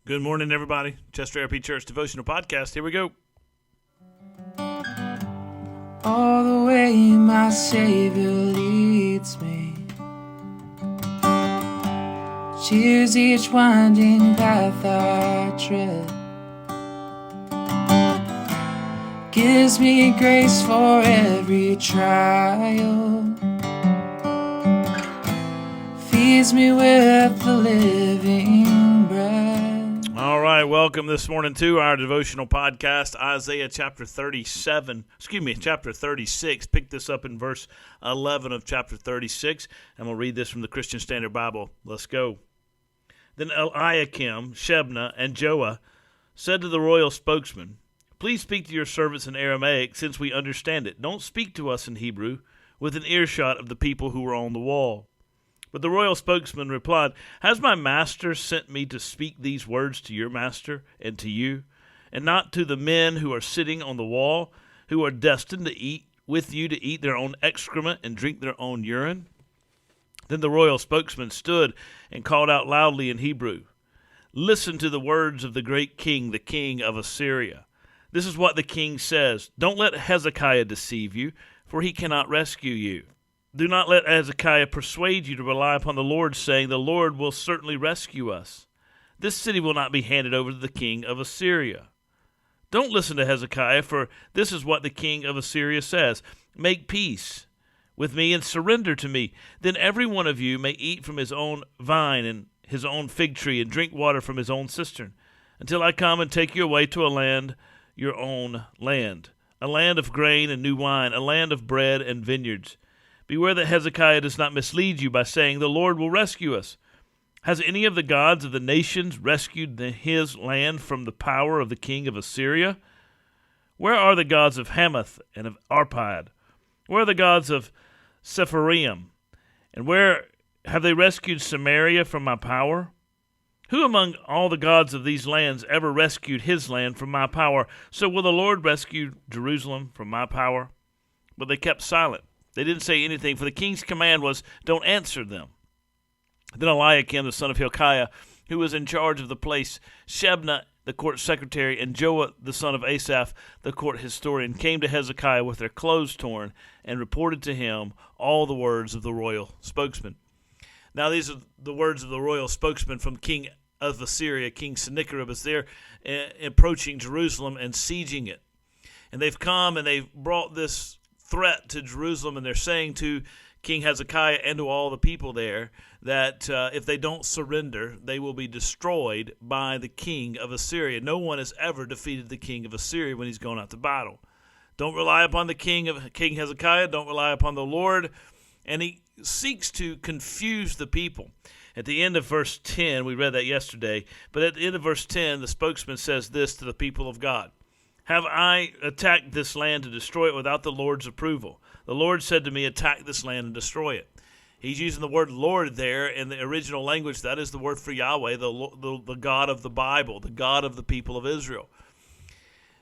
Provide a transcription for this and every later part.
Good morning, everybody. Chester RP Church Devotional Podcast. Here we go. All the way my Savior leads me, cheers each winding path I tread, gives me grace for every trial, feeds me with the living bread. All right, welcome this morning to our devotional podcast, Isaiah chapter 36. Pick this up in verse 11 of chapter 36, and we'll read this from the Christian Standard Bible. Let's go. Then Eliakim, Shebna, and Joah said to the royal spokesman, "Please speak to your servants in Aramaic, since we understand it. Don't speak to us in Hebrew, within earshot of the people who were on the wall." But the royal spokesman replied, "Has my master sent me to speak these words to your master and to you, and not to the men who are sitting on the wall, who are destined to eat with you, to eat their own excrement and drink their own urine?" Then the royal spokesman stood and called out loudly in Hebrew, "Listen to the words of the great king, the king of Assyria. This is what the king says. Don't let Hezekiah deceive you, for he cannot rescue you. Do not let Hezekiah persuade you to rely upon the Lord, saying, 'The Lord will certainly rescue us.' This city will not be handed over to the king of Assyria. Don't listen to Hezekiah, for this is what the king of Assyria says. Make peace with me and surrender to me. Then every one of you may eat from his own vine and his own fig tree and drink water from his own cistern, until I come and take you away to a land, your own land, a land of grain and new wine, a land of bread and vineyards. Beware that Hezekiah does not mislead you by saying, 'The Lord will rescue us.' Has any of the gods of the nations rescued his land from the power of the king of Assyria? Where are the gods of Hamath and of Arpad? Where are the gods of Sepharvaim? And where have they rescued Samaria from my power? Who among all the gods of these lands ever rescued his land from my power? So will the Lord rescue Jerusalem from my power?" But they kept silent. They didn't say anything, for the king's command was, "Don't answer them." Then Eliakim, the son of Hilkiah, who was in charge of the place, Shebna, the court secretary, and Joah, the son of Asaph, the court historian, came to Hezekiah with their clothes torn and reported to him all the words of the royal spokesman. Now these are the words of the royal spokesman from King of Assyria, King Sennacherib, as they're approaching Jerusalem and sieging it. And they've come and they've brought this threat to Jerusalem, and they're saying to King Hezekiah and to all the people there that if they don't surrender, they will be destroyed by the king of Assyria. No one has ever defeated the king of Assyria when he's gone out to battle. Don't rely upon the King Hezekiah. Don't rely upon the Lord. And he seeks to confuse the people. At the end of verse 10, we read that yesterday, but at the end of verse 10, the spokesman says this to the people of God: "Have I attacked this land to destroy it without the Lord's approval? The Lord said to me, attack this land and destroy it." He's using the word Lord there in the original language. That is the word for Yahweh, the God of the Bible, the God of the people of Israel.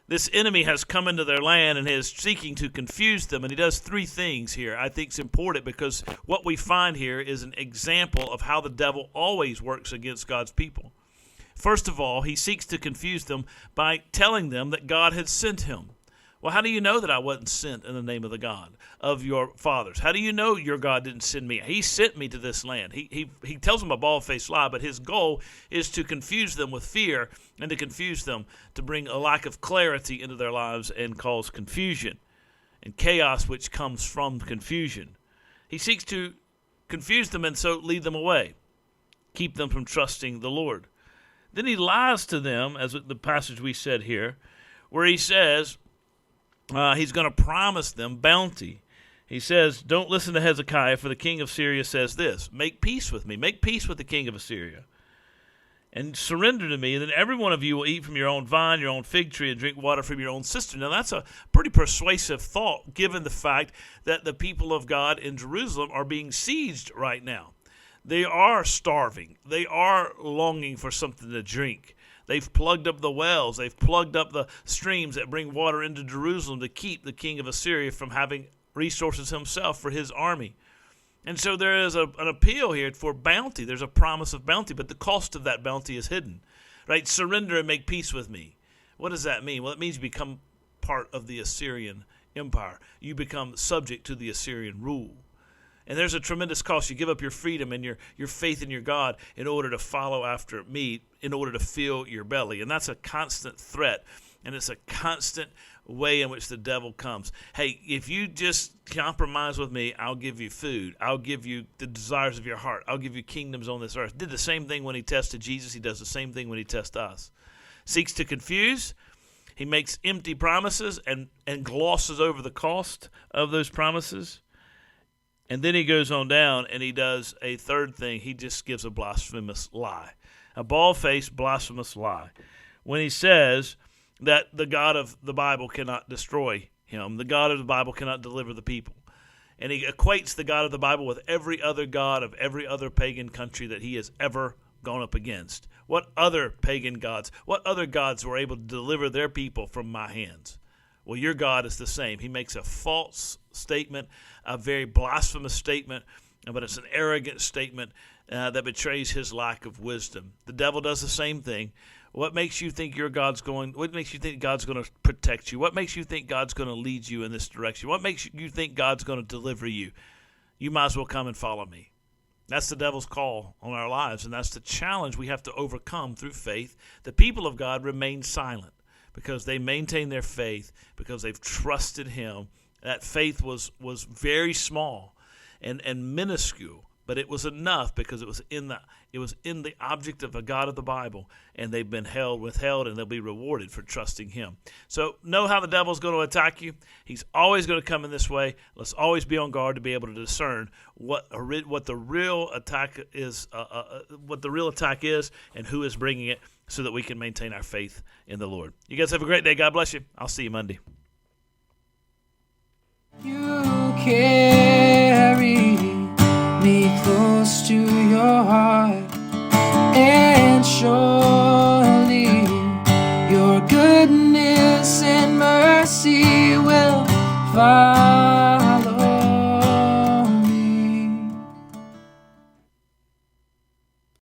This enemy has come into their land and is seeking to confuse them, and he does three things here. I think it's important because what we find here is an example of how the devil always works against God's people. First of all, he seeks to confuse them by telling them that God had sent him. Well, how do you know that I wasn't sent in the name of the God of your fathers? How do you know your God didn't send me? He sent me to this land. He tells them a bald-faced lie, but his goal is to confuse them with fear and to confuse them, to bring a lack of clarity into their lives and cause confusion and chaos which comes from confusion. He seeks to confuse them and so lead them away, keep them from trusting the Lord. Then he lies to them, as the passage we said here, where he says he's going to promise them bounty. He says, "Don't listen to Hezekiah, for the king of Syria says this, make peace with me, make peace with the king of Assyria, and surrender to me, and then every one of you will eat from your own vine, your own fig tree, and drink water from your own cistern." Now that's a pretty persuasive thought, given the fact that the people of God in Jerusalem are being sieged right now. They are starving. They are longing for something to drink. They've plugged up the wells. They've plugged up the streams that bring water into Jerusalem to keep the king of Assyria from having resources himself for his army. And so there is an appeal here for bounty. There's a promise of bounty, but the cost of that bounty is hidden. right? Surrender and make peace with me. What does that mean? Well, it means you become part of the Assyrian Empire. You become subject to the Assyrian rule. And there's a tremendous cost. You give up your freedom and your faith in your God in order to follow after me, in order to fill your belly. And that's a constant threat, and it's a constant way in which the devil comes. Hey, if you just compromise with me, I'll give you food. I'll give you the desires of your heart. I'll give you kingdoms on this earth. Did the same thing when he tested Jesus. He does the same thing when he tests us. Seeks to confuse. He makes empty promises and glosses over the cost of those promises. And then he goes on down and he does a third thing. He just gives a blasphemous lie, a bald-faced blasphemous lie. When he says that the God of the Bible cannot destroy him, the God of the Bible cannot deliver the people. And he equates the God of the Bible with every other god of every other pagan country that he has ever gone up against. What other pagan gods, what other gods were able to deliver their people from my hands? Well, your God is the same. He makes a false statement, a very blasphemous statement, but it's an arrogant statement that betrays his lack of wisdom. The devil does the same thing. What makes you think what makes you think God's going to protect you? What makes you think God's going to lead you in this direction? What makes you think God's going to deliver you? You might as well come and follow me. That's the devil's call on our lives, and that's the challenge we have to overcome through faith. The people of God remain silent because they maintain their faith, because they've trusted him. That faith was very small and minuscule, but it was enough because it was in the object of a God of the Bible, and they've been withheld, and they'll be rewarded for trusting him. So know how the devil's going to attack you. He's always going to come in this way. Let's always be on guard to be able to discern what the real attack is, and who is bringing it, so that we can maintain our faith in the Lord. You guys have a great day. God bless you. I'll see you Monday. You carry me close to your heart, and surely your goodness and mercy will find